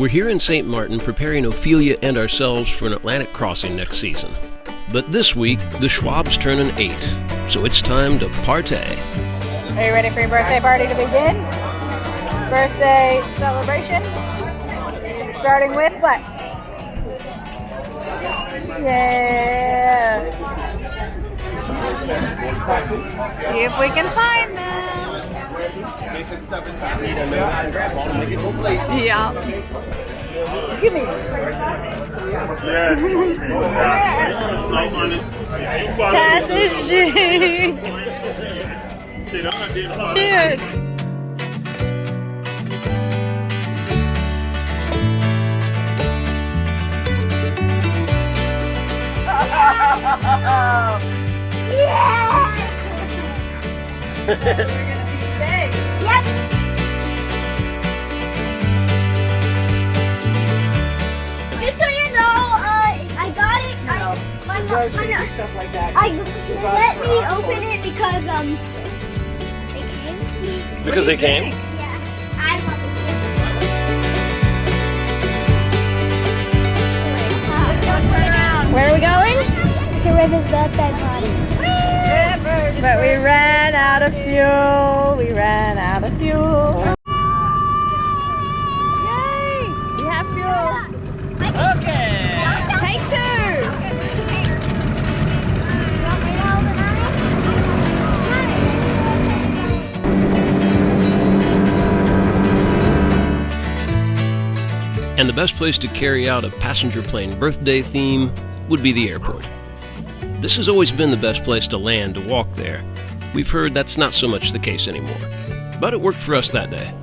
We're here in St. Martin preparing Ophelia and ourselves for an Atlantic crossing next season. But this week, the Schwab's turning 8, so it's time to partay. Are you ready for your birthday party to begin? Birthday celebration. Starting with what? Yeah. See if we can find them. Yeah. Give me. That's a shit. Shit. Yes! We're gonna be big. Yep. Just so you know, I got it. Stuff like that. Let me open it because they came. Because they came? Yeah, I love it. Where are we going? To River's birthday party. But we ran out of fuel. We ran out of fuel. Yay! We have fuel. Okay. Take 2. And the best place to carry out a passenger plane birthday theme would be the airport. This has always been the best place to land to walk there. We've heard that's not so much the case anymore, but it worked for us that day.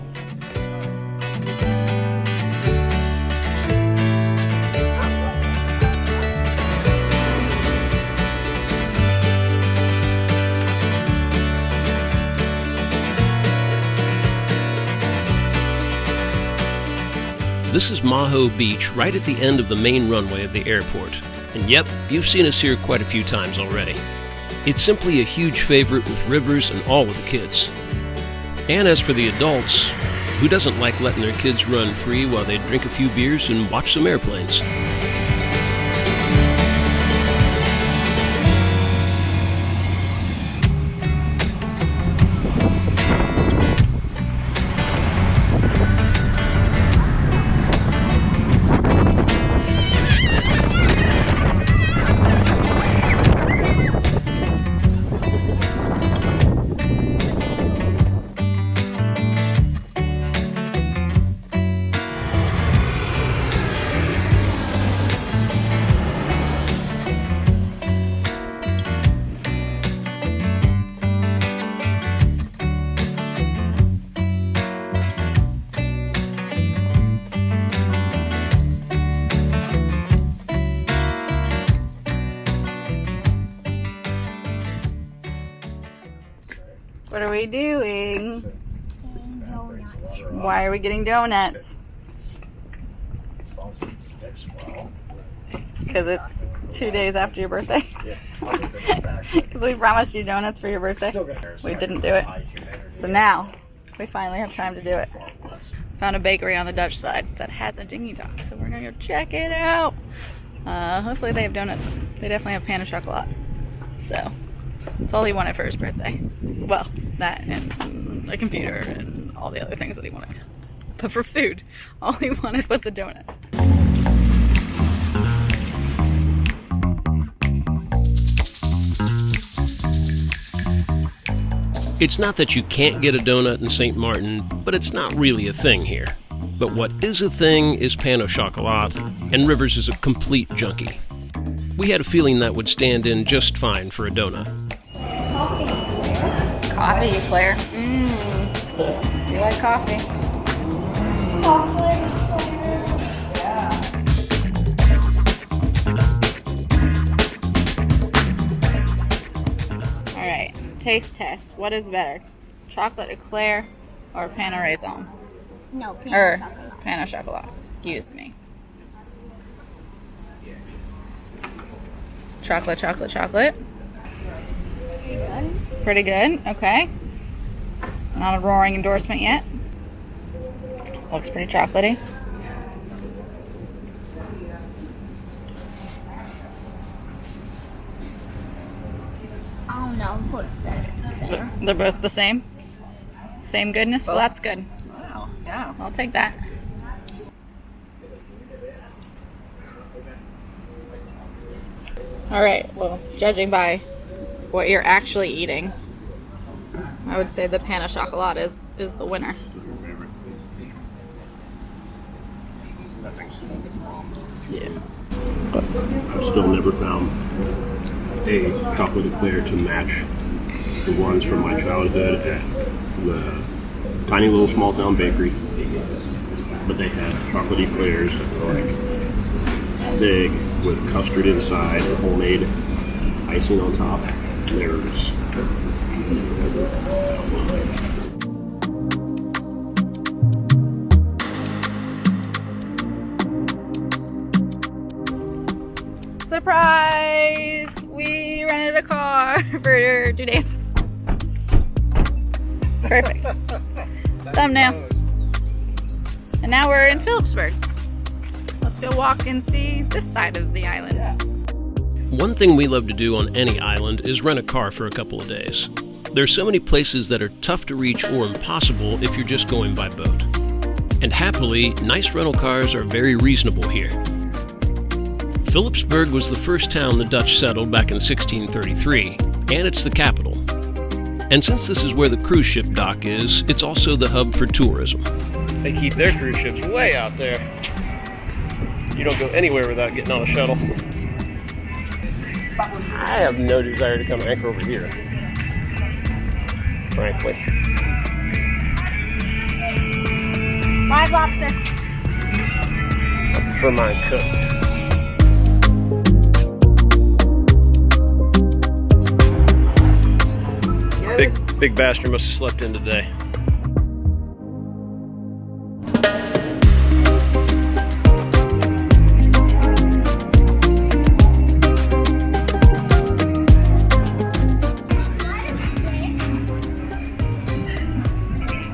This is Maho Beach, right at the end of the main runway of the airport. And yep, you've seen us here quite a few times already. It's simply a huge favorite with Rivers and all of the kids. And as for the adults, who doesn't like letting their kids run free while they drink a few beers and watch some airplanes? What are we doing? Why are we getting donuts? Because it's 2 days after your birthday. Because we promised you donuts for your birthday. We didn't do it. So now, we finally have time to do it. Found a bakery on the Dutch side that has a dinghy dock, so we're gonna go check it out. Hopefully they have donuts. They definitely have pain au chocolat. So, that's all he wanted for his birthday. Well, that and a computer and all the other things that he wanted. But for food, all he wanted was a donut. It's not that you can't get a donut in St. Martin, but it's not really a thing here. But what is a thing is pain au chocolat, and Rivers is a complete junkie. We had a feeling that would stand in just fine for a donut. Coffee, Claire. You like coffee? Alright, taste test. What is better? Chocolate eclair or pain au raisin? No, pain au chocolat. Pain au chocolat. Excuse me. Chocolate, chocolate, chocolate. Pretty good, okay. Not a roaring endorsement yet. Looks pretty chocolatey. no, put that there. They're both the same? Same goodness? Well, that's good. Wow. Yeah. I'll take that. Alright, well, judging by what you're actually eating, I would say the pan au chocolat is the winner. Yeah. I've still never found a chocolate eclair to match the ones from my childhood at the tiny little small town bakery. But they had chocolate eclairs that were like big with custard inside, homemade icing on top. There's Surprise! We rented a car for 2 days. Perfect. Thumbnail. And now we're in Philipsburg. Let's go walk and see this side of the island. One thing we love to do on any island is rent a car for a couple of days. There's so many places that are tough to reach or impossible if you're just going by boat. And happily, nice rental cars are very reasonable here. Philipsburg was the first town the Dutch settled back in 1633, and it's the capital. And since this is where the cruise ship dock is, it's also the hub for tourism. They keep their cruise ships way out there. You don't go anywhere without getting on a shuttle. I have no desire to come anchor over here, frankly. Live lobster. I prefer mine cooked. Big bastard must have slept in today.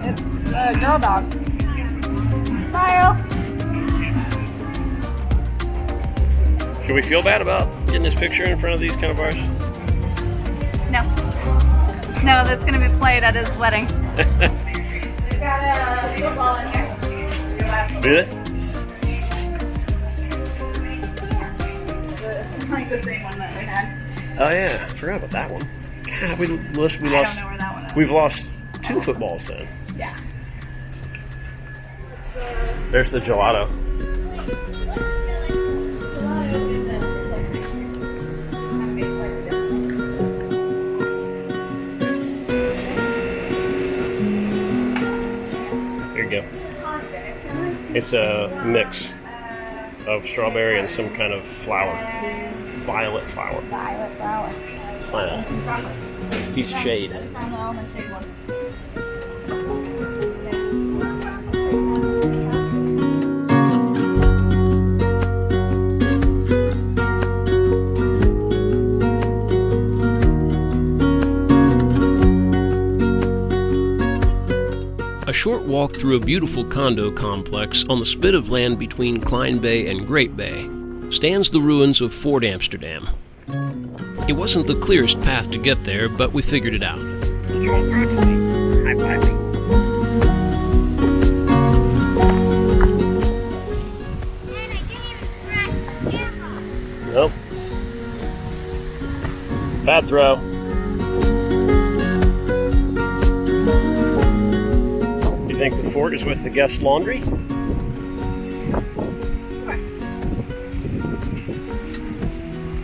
It's a girl dog. Smile. Should we feel bad about getting this picture in front of these kind of bars? No. No, that's going to be played at his wedding. We've got a football in here. Really? It's like the same one that we had. Oh yeah, I forgot about that one. God, we lost. I don't know where that one is. We've lost 2 footballs then. Yeah. There's the gelato. Here you go. It's a mix of strawberry and some kind of flower. Violet flower. Violet flower. Fine. Piece of shade. A short walk through a beautiful condo complex on the spit of land between Klein Bay and Great Bay stands the ruins of Fort Amsterdam. It wasn't the clearest path to get there, but we figured it out. Nope. Bad throw. You think the fort is with the guest laundry?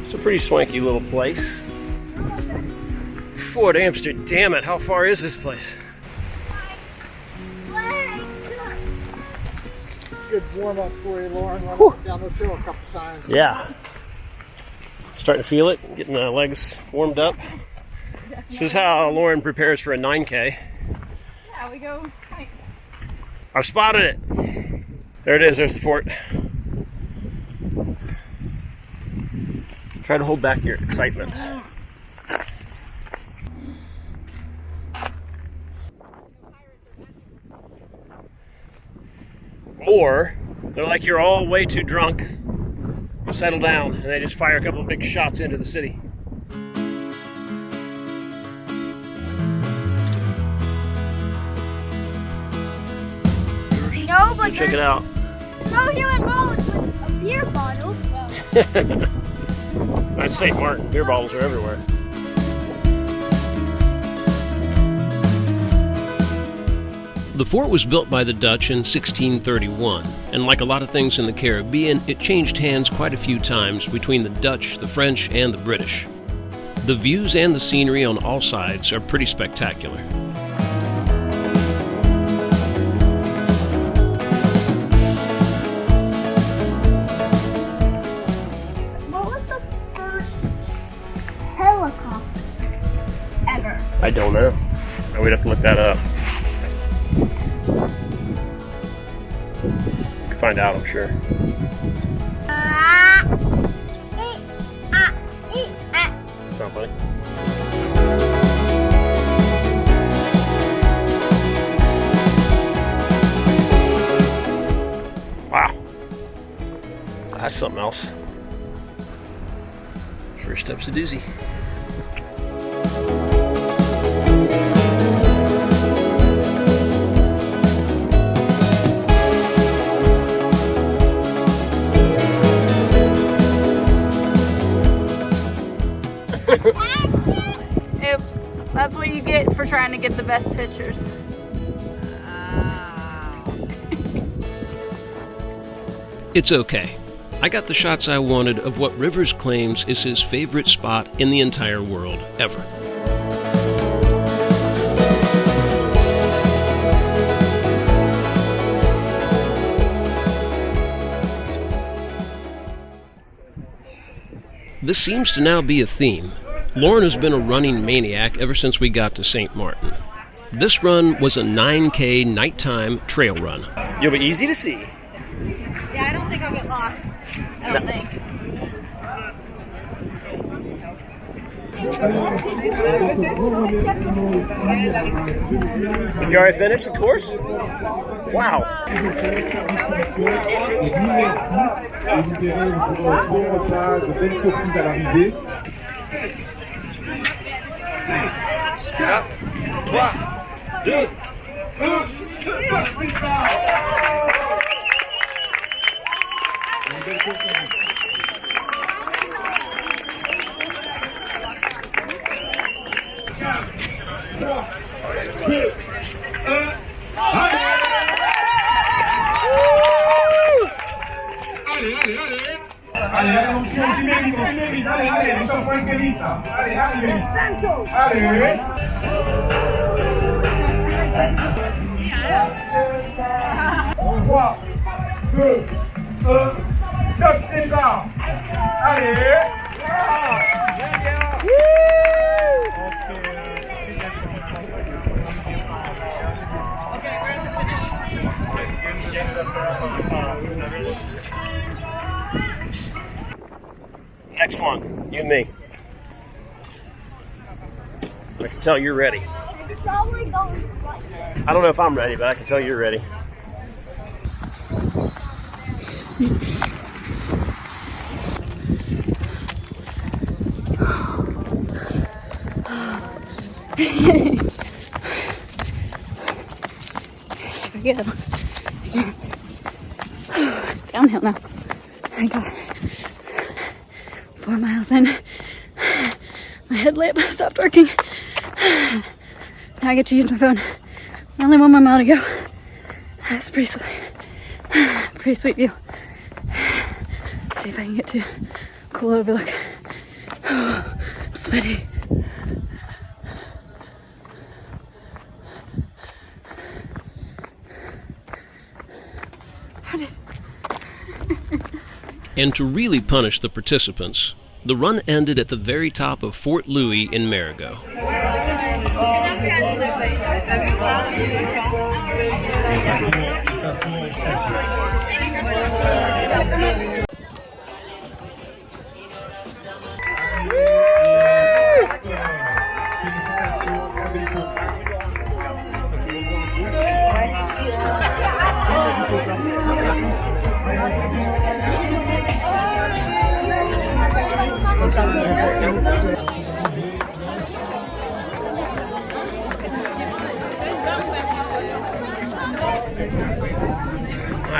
It's a pretty swanky little place. Fort Amsterdam, how far is this place? Good warm up for you, Lauren. Run up down this hill a couple times. Yeah. Starting to feel it, getting the legs warmed up. This is how Lauren prepares for a 9K. Yeah, we go. I've spotted it. There it is, there's the fort. Try to hold back your excitement. Or they're like, you're all way too drunk. Settle down, and they just fire a couple of big shots into the city. like Check it out. no human bones with a beer bottle. That's St. Martin. Beer bottles are everywhere. The fort was built by the Dutch in 1631, and like a lot of things in the Caribbean, it changed hands quite a few times between the Dutch, the French, and the British. The views and the scenery on all sides are pretty spectacular. What was the first helicopter ever? I don't know. We'd have to look that up. Find out, I'm sure. Sound funny? Wow. That's something else. First step's a doozy. Oops. That's what you get for trying to get the best pictures. It's okay. I got the shots I wanted of what Rivers claims is his favorite spot in the entire world ever. This seems to now be a theme. Lauren has been a running maniac ever since we got to St. Martin. This run was a 9K nighttime trail run. You'll be easy to see. Yeah, I don't think I'll get lost. I don't think. Did you already finish the course? Wow. Allez, on s'y mérite, allez, nous sommes pas vite. Allez. 3, 2, 1, top départ. Allez. Next one, you and me. I can tell you're ready. It probably goes right there. I don't know if I'm ready, but I can tell you're ready. Here we go. Downhill now. I got 4 miles in. My headlamp stopped working. Now I get to use my phone. Only 1 more mile to go. That's pretty sweet. Pretty sweet view. See if I can get to a cool overlook. I'm sweaty. And to really punish the participants, the run ended at the very top of Fort Louis in Marigot.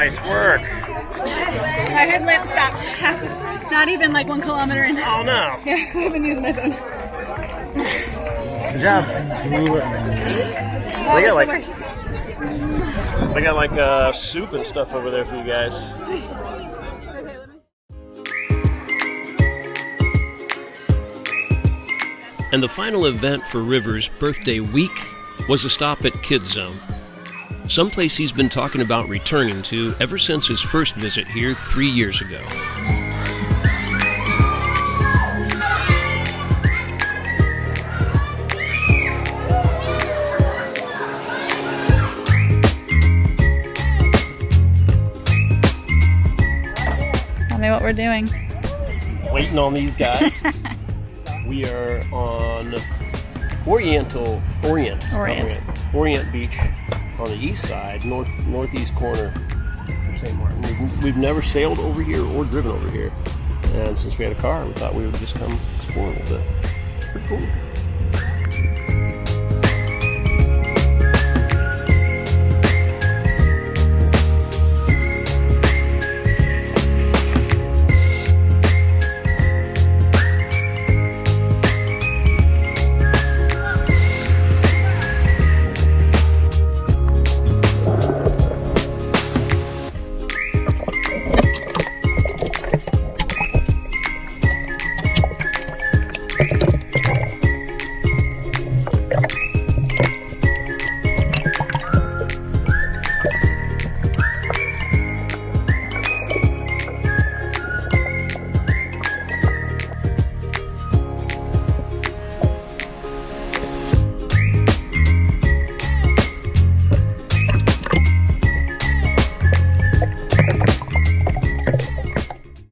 Nice work. My headlamp stopped not even like 1 kilometer in. Oh no. Yeah, so I've been using my phone. Good job. They got like soup and stuff over there for you guys. And the final event for Rivers' birthday week was a stop at Kids Zone, someplace he's been talking about returning to ever since his first visit here 3 years ago. Tell me what we're doing. Waiting on these guys. We are on Orient Beach on the east side, northeast corner of St. Martin. We've never sailed over here or driven over here, and since we had a car, we thought we would just come explore a little bit. Pretty cool.